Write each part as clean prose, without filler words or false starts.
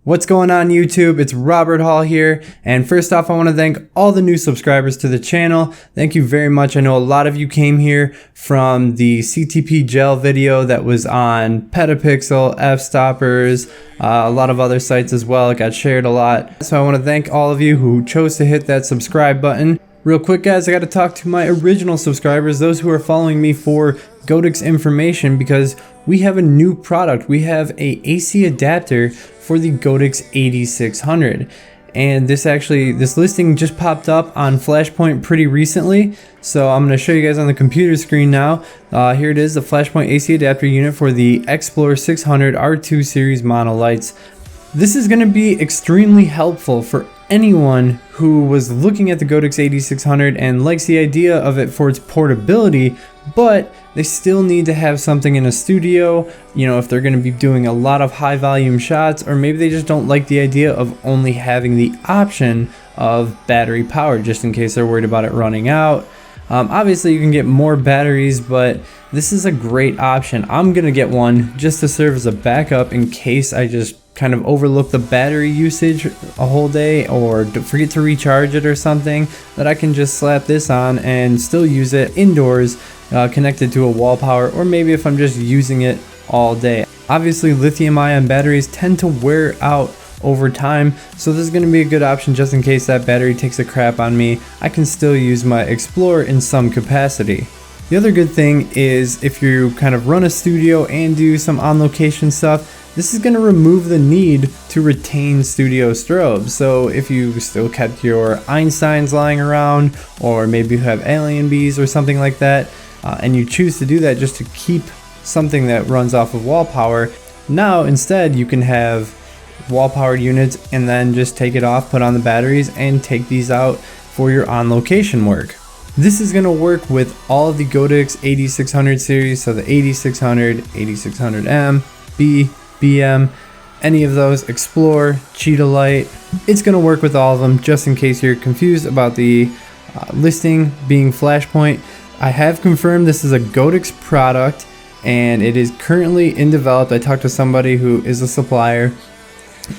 What's going on YouTube? It's Robert Hall here, and first off I want to thank all the new subscribers to the channel. Thank you very much. I know a lot of you came here from the CTP gel video that was on Petapixel, F-Stoppers, a lot of other sites as well. It got shared a lot. So I want to thank all of you who chose to hit that subscribe button. Real quick guys, I got to talk to my original subscribers, those who are following me for Godox information, because we have a new product. We have a AC adapter for the Godox AD600, and this listing just popped up on Flashpoint pretty recently, so I'm going to show you guys on the computer screen now. Here it is, the Flashpoint AC adapter unit for the XPLOR600 R2 series monolights. This is going to be extremely helpful for anyone who was looking at the Godox AD600 and likes the idea of it for its portability, but they still need to have something in a studio, you know, if they're going to be doing a lot of high volume shots, or maybe they just don't like the idea of only having the option of battery power just in case they're worried about it running out. Obviously you can get more batteries, but this is a great option. I'm gonna get one just to serve as a backup in case I just kind of overlook the battery usage a whole day or forget to recharge it or something, that I can just slap this on and still use it indoors, connected to a wall power, or maybe if I'm just using it all day. Obviously lithium ion batteries tend to wear out over time, so this is going to be a good option just in case that battery takes a crap on me. I can still use my XPLOR in some capacity. The other good thing is if you kind of run a studio and do some on location stuff, this is going to remove the need to retain studio strobes. So if you still kept your Einsteins lying around, or maybe you have alien bees or something like that, and you choose to do that just to keep something that runs off of wall power, now instead you can have wall powered units and then just take it off, put on the batteries, and take these out for your on location work. This is going to work with all of the Godox AD600 series, so the AD600, AD600M, B, BM, any of those, XPLOR, Cheetah Light. It's going to work with all of them, just in case you're confused about the listing being Flashpoint. I have confirmed this is a Godox product and it is currently in development. I talked to somebody who is a supplier,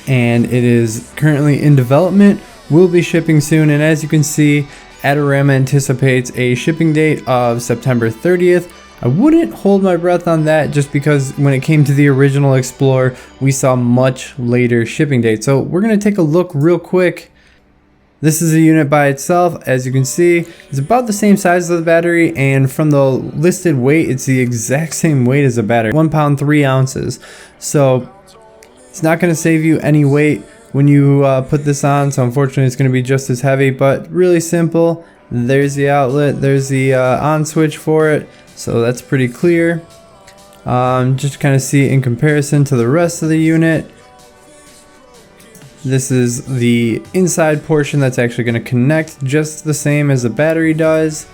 and it is currently in development, will be shipping soon, and as you can see, Adorama anticipates a shipping date of September 30th. I wouldn't hold my breath on that, just because when it came to the original XPLOR, we saw much later shipping dates. So we're going to take a look real quick. This is a unit by itself. As you can see, it's about the same size as the battery, and from the listed weight, it's the exact same weight as a battery, 1 pound 3 ounces. So it's not going to save you any weight when you put this on, so unfortunately it's going to be just as heavy, but really simple. There's the outlet, there's the on switch for it, so that's pretty clear. Just to kind of see in comparison to the rest of the unit, this is the inside portion that's actually going to connect just the same as the battery does,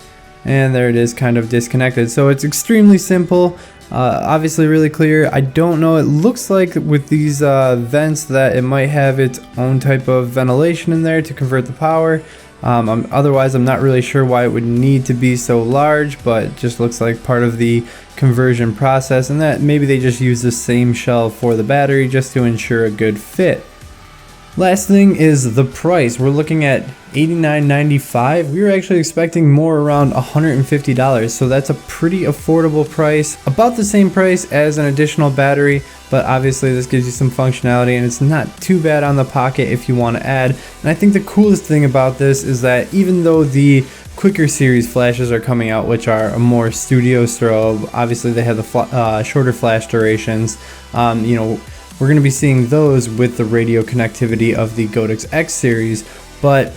and there it is, kind of disconnected. So it's extremely simple. Obviously really clear. I don't know, it looks like with these vents that it might have its own type of ventilation in there to convert the power. Otherwise I'm not really sure why it would need to be so large, but it just looks like part of the conversion process, and that maybe they just use the same shell for the battery just to ensure a good fit. Last thing is the price. We're looking at $89.95. We were actually expecting more, around $150, so that's a pretty affordable price. About the same price as an additional battery, but obviously this gives you some functionality, and it's not too bad on the pocket if you want to add. And I think the coolest thing about this is that even though the quicker series flashes are coming out, which are a more studio strobe, obviously they have the shorter flash durations, you know, we're going to be seeing those with the radio connectivity of the Godox X series, but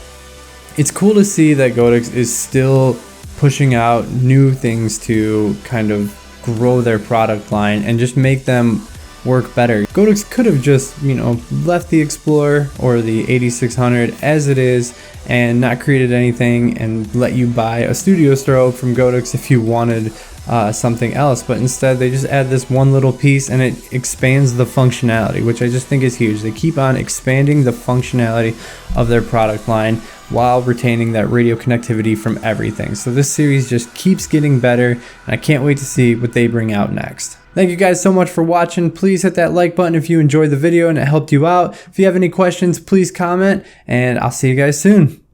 it's cool to see that Godox is still pushing out new things to kind of grow their product line and just make them work better. Godox could have just, you know, left the XPLOR or the AD600 as it is and not created anything and let you buy a studio strobe from Godox if you wanted something else, but instead they just add this one little piece and it expands the functionality, which I just think is huge. They keep on expanding the functionality of their product line while retaining that radio connectivity from everything. So this series just keeps getting better, and I can't wait to see what they bring out next. Thank you guys so much for watching. Please hit that like button if you enjoyed the video and it helped you out. If you have any questions, please comment, and I'll see you guys soon.